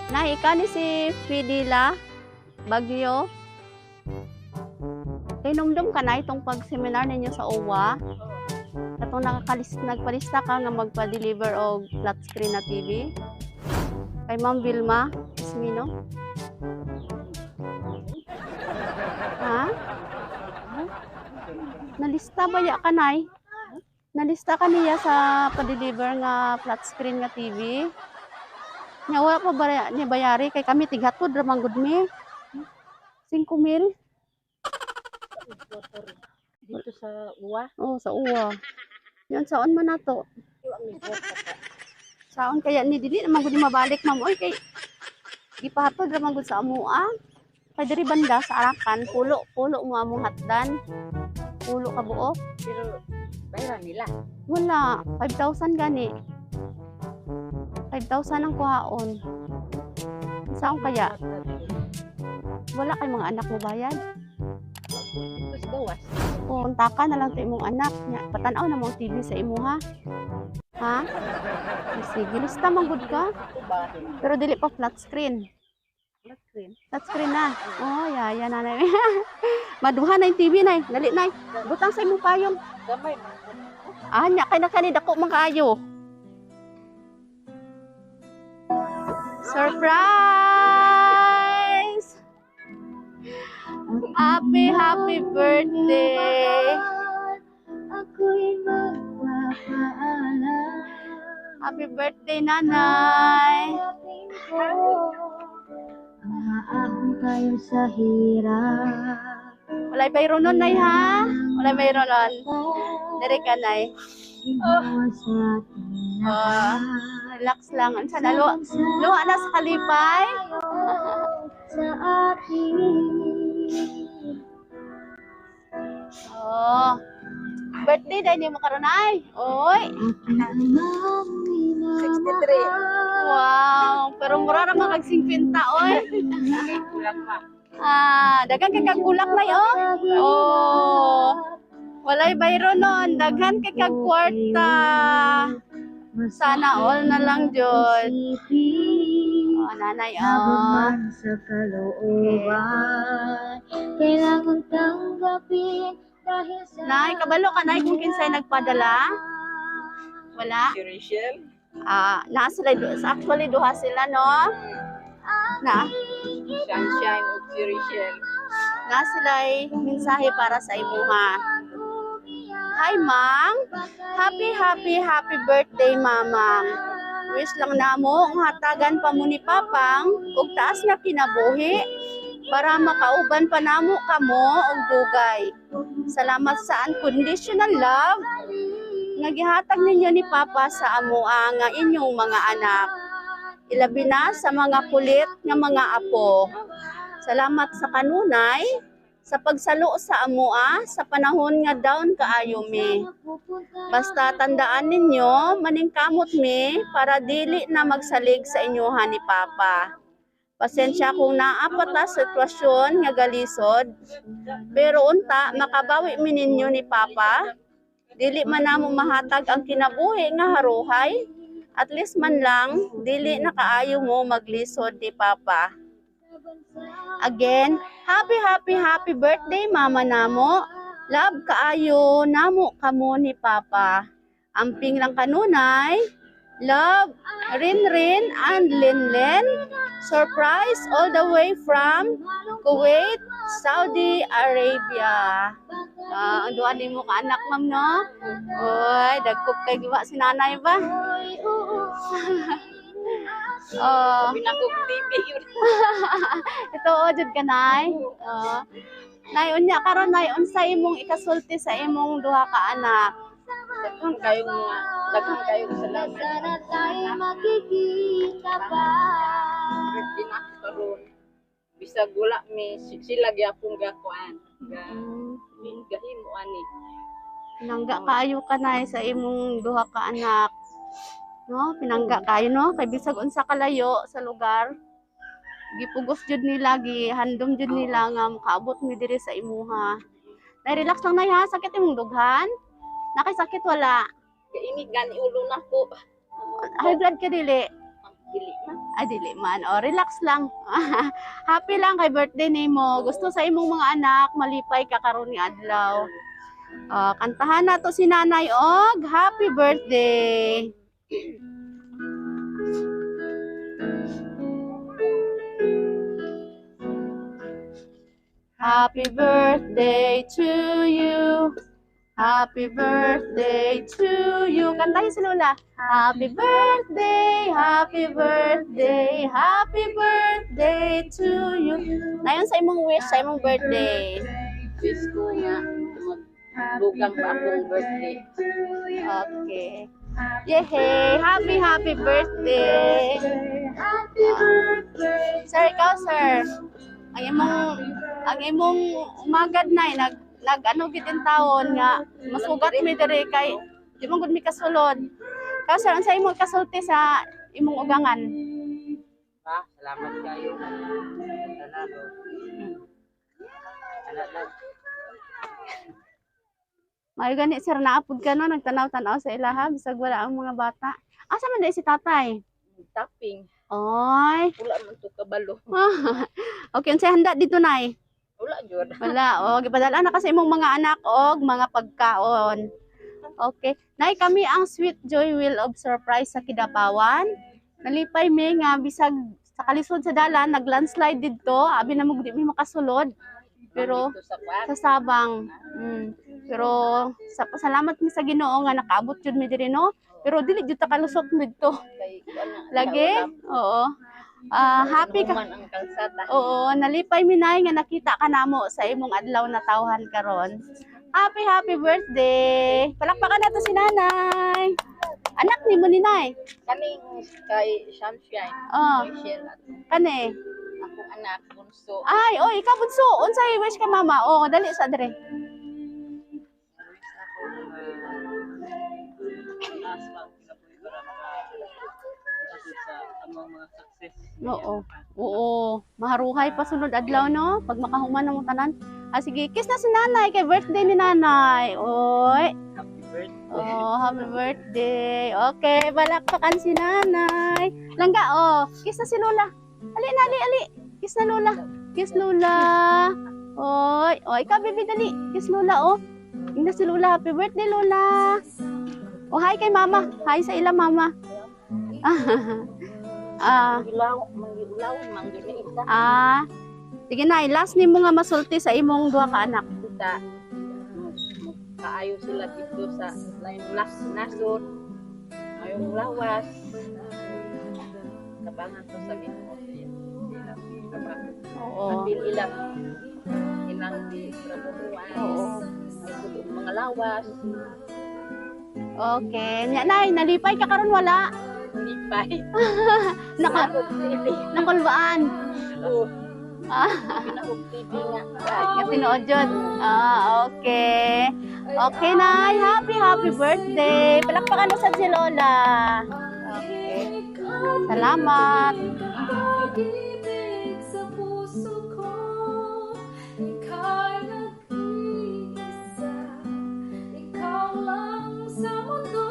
Naika ni si Fidila Bagyo. Tinumdum ka na itong pag-seminar ninyo sa OWA. Katong nagpalista ka nga magpa-deliver og flat screen na TV. Kay Ma'am Vilma Ismino. Ha? Nalista ba ya ka nay? Nalista ka niya sa pa-deliver nga flat screen nga TV. Nya wala pa ba ni bayari kay kami tighatod ra man gud mi. 5,000. Dito sa uwa. Oh, sa uwa. Yan saon man nato. Saon kaya ni dili naman gud mabalik ma'am oy kay gipahatod ra man gud sa amoa. Kay diri banda sa Arakan, pulo mo among hatdan. Pulo ka buok. Pero bayaran nila. Wala, 5,000 gani. 5,000 ang kuhaon. Saan kaya? Wala kay mga anak mo bayad? Ito sa gawas. O, punta na lang sa imong anak. Patanaw na mong TV sa imo ha? Ha? Sige, lista manggod ka. Ito ba? Pero dili pa flat screen. Flat screen. Flat screen na. Oh, yaya na na. Maduha na yung TV na. Dali na. Butang sa imong payong. Gamay. Ah, nya kay na kanida ko man kaayo. Surprise! Happy birthday! Ako'y magpapaalam. Happy birthday, nanay! Aahon kayo sa hirap. Walay bayro nun, nay, ha? Walay bayro nun. Dari ka, nay. Ginawa sa ating lahat. Relax lang. Ansa na, luha na sa kalipay. Sa ating Oh. Birthday dahil niyo makaroon, ay. Oy. 63. Wow. Pero mura naman kag 50, oy. Dagan kay kag bulak na, oh. Oh. Walay bayro nun. Daghan kay kag kwarta. Sana all na lang, Diyos. Oh, nanay, oh. Sa kalooban, kailangan tanggapin dahil sa Nay, kabalo ka, nay, kung kinsay nagpadala? Wala? Si Rachel? Na sila, actually, duha sila, no? Na Sunshine of si Rachel. sila mensahe para sa imuha. Hi, Mang. Happy birthday, Mamang. Wish lang namo ang hatagan pa mo ni Papang ug taas nga kinabuhi para makauban pa namo kamo og dugay. Salamat sa unconditional love nga gihatag ninyo ni Papa sa amoa nga inyong mga anak. Ilabi na sa mga kulit nga mga apo. Salamat sa kanunay sa pagsalo sa amoa sa panahon nga down kaayo mi. Basta tandaan ninyo, maningkamot mi para dili na magsalig sa inyohan ni Papa. Pasensya kung naapat na sitwasyon nga galisod, pero unta makabawi mi ninyo ni Papa. Dili man namo mahatag ang kinabuhi nga haruhay, at least man lang dili na kaayo mo maglisod ni Papa. Again, happy birthday mama namo. Love kaayo namo kamo ni Papa. Amping lang kanunay. Love Rin and Linlen. Surprise all the way from Kuwait, Saudi Arabia. Ang duwa ni mo ka anak, ma'am, no? Oy, dagkop kay giwa si nanay ba? Oh. Pinakog TV yun. Ito o, jud ka, nay. Nay, unya karon nay, unsa imong ikasulti sa imong duha ka anak? Daghang kayong salamat. sana tayo makikita pa. Pinakaroon. Bisag wala mi sila gyapon gakuan. Gahimo ani. Pinangga kaayo ka nay sa imong duha ka anak. No, pinangga kayo, no? Kay bisag unsa kalayo sa lugar. Gipugos jud nila, gihandom jud nila nga makaabot mi diri sa imuha. Nay, relax lang nay ha, sakit imong dughan? Nakay sakit wala. Kaini gani ulo na ko. High blood ka dili. dili man. Dili man. O, relax lang. Happy lang kay birthday nimo. Gusto sa imong mga anak, malipay ka karon ni adlaw. Kantahan na to si nanay og happy birthday. Happy birthday to you. Happy birthday to you. Kantahin si Lola. Happy birthday, happy birthday, happy birthday to you. Nayon sa imong wish, sa imong birthday. Wish ko nga magbugang pa akong birthday. Okay. Yehey! Happy birthday! Sir, ikaw, sir. Ang imong umagad na nag-ano gitin taon nga masugat mi diri kay di mo gud mi kasulod. Ikaw, sir, unsa imong kasulti sa imong ugangan? Salamat kayo. Tanado. Anak. May gani sir naapod ka no nagtanaw-tanaw sa ilaha bisag wala ang mga bata. Asa man dai si tatay? Tapping. Oy. Wala man to kabalo. Okay, unsay handa dito nay? Wala jud. Wala, gipadala na kasi imong mga anak og mga pagkaon. Okay. Nay, kami ang Sweet Joy Wheel of Surprise sa Kidapawan. Nalipay mi nga bisag sa kalisod sa dalan nag-landslide didto, abi na mo di mi makasulod. Pero Dito sa kwan. sa Sabang. Pero salamat mi sa Ginoo nga nakaabot jud mi diri no. Pero dili jud ta kalusot mi dito. Kay kuan Lagi? Oo. Happy ka. man ang kalsada. Oo, nalipay minay nga nakita ka namo sa imong adlaw na tawhan karon. Happy birthday. Palakpakan nato si nanay. Anak ni mo ni nay. Kaning kay Sunshine. Oh, May share at kani. akong anak bunso. Ay, oy, ikaw bunso. Unsay wish ka mama? Oh, dali sa dire. Oo. Oo. Maharuhay pa sunod adlaw no pag makahuman ng tanan. Sige, kiss na si nanay kay birthday ni nanay. Oy. Happy birthday. Oh, happy birthday. Okay, balakpakan si nanay. Langga, kiss na si Lola. Ali. Kiss na Lola. Kiss Lola. Oy, ikaw baby dali. Kiss Lola, Tingnan si Lola. Happy birthday, Lola. Hi kay mama. Hi sa ila mama. Ilaw, mang yun isa. Sige na, last ni mo nga masulti sa imong duha ka anak. Kita kaayo sila dito sa lain nasod. Ayong lawas. Kabangan to sa Ginoo. Oo. Ambil ilang di trabuhan. Oo. Ay mga lawas. Okay. Nya nay, nalipay ka karon wala. Lipay. Nakulbaan. Oo. Pinahog TV nga. Nga tinuod jud. Okay. Okay nay, happy birthday. Palakpakan mo sa si Lola. Okay. Salamat. Pag-ibig sa puso ko, ika'y nag-iisa. Ikaw lang sa mundo.